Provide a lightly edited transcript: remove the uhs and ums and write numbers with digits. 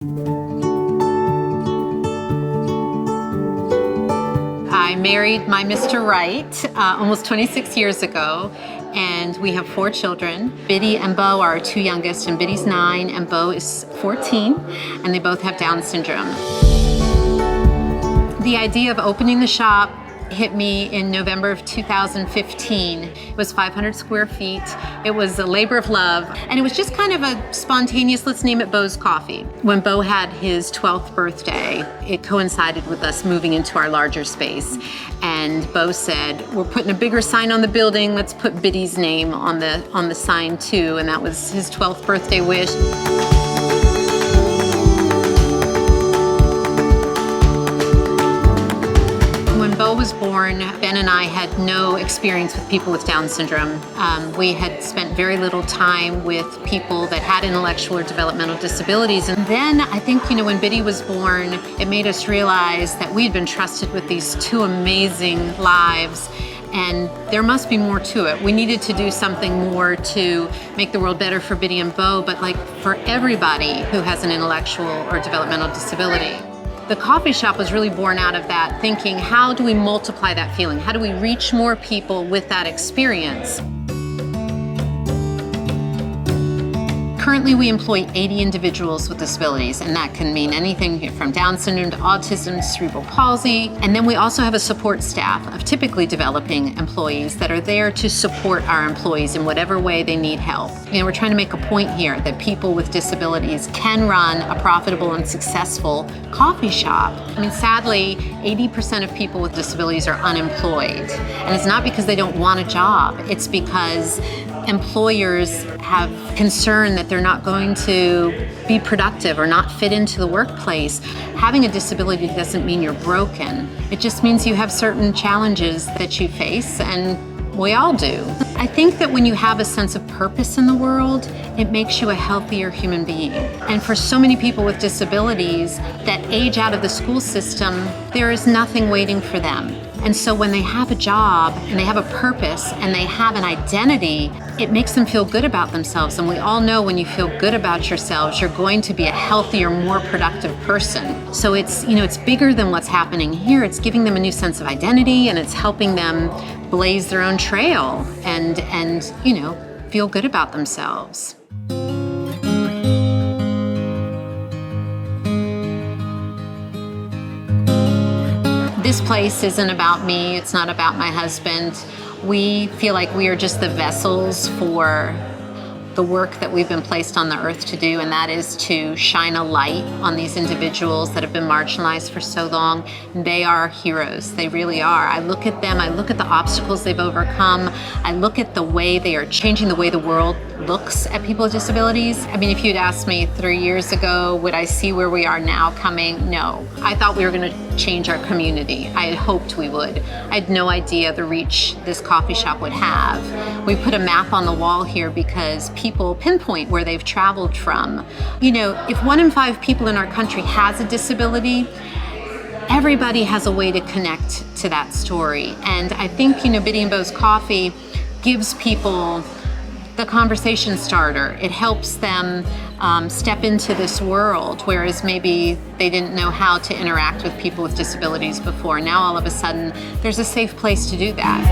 I married my Mr. Right almost 26 years ago, and we have 4 children. Bitty and Beau are our 2 youngest, and Bitty's 9 and Beau is 14, and they both have Down syndrome. The idea of opening the shop hit me in November of 2015. It was 500 square feet. It was a labor of love, and it was just kind of a spontaneous, let's name it Beau's Coffee. When Beau had his 12th birthday, it coincided with us moving into our larger space. And Beau said, we're putting a bigger sign on the building, let's put Bitty's name on the sign too, and that was his 12th birthday wish. When Beau was born, Ben and I had no experience with people with Down syndrome. We had spent very little time with people that had intellectual or developmental disabilities. And then I think, when Bitty was born, it made us realize that we had been trusted with these 2 amazing lives, and there must be more to it. We needed to do something more to make the world better for Bitty and Beau, but like for everybody who has an intellectual or developmental disability. The coffee shop was really born out of that thinking, how do we multiply that feeling? How do we reach more people with that experience? Currently, we employ 80 individuals with disabilities, and that can mean anything from Down syndrome to autism, cerebral palsy. And then we also have a support staff of typically developing employees that are there to support our employees in whatever way they need help. We're trying to make a point here that people with disabilities can run a profitable and successful coffee shop. Sadly, 80% of people with disabilities are unemployed. And it's not because they don't want a job, it's because employers have concern that they're not going to be productive or not fit into the workplace. Having a disability doesn't mean you're broken. It just means you have certain challenges that you face, and we all do. I think that when you have a sense of purpose in the world, it makes you a healthier human being. And for so many people with disabilities that age out of the school system, there is nothing waiting for them. And so when they have a job and they have a purpose and they have an identity, it makes them feel good about themselves. And we all know when you feel good about yourselves, you're going to be a healthier, more productive person. So it's bigger than what's happening here. It's giving them a new sense of identity, and it's helping them blaze their own trail and feel good about themselves. This place isn't about me, it's not about my husband. We feel like we are just the vessels for the work that we've been placed on the earth to do, and that is to shine a light on these individuals that have been marginalized for so long. They are heroes, they really are. I look at them, I look at the obstacles they've overcome, I look at the way they are changing the way the world looks at people with disabilities. If you'd asked me 3 years ago, would I see where we are now coming? No. I thought we were going to change our community. I had hoped we would. I had no idea the reach this coffee shop would have. We put a map on the wall here because people pinpoint where they've traveled from. If 1 in 5 people in our country has a disability, everybody has a way to connect to that story. And I think, Bitty and Beau's Coffee gives people the conversation starter. It helps them step into this world, whereas maybe they didn't know how to interact with people with disabilities before. Now all of a sudden, there's a safe place to do that.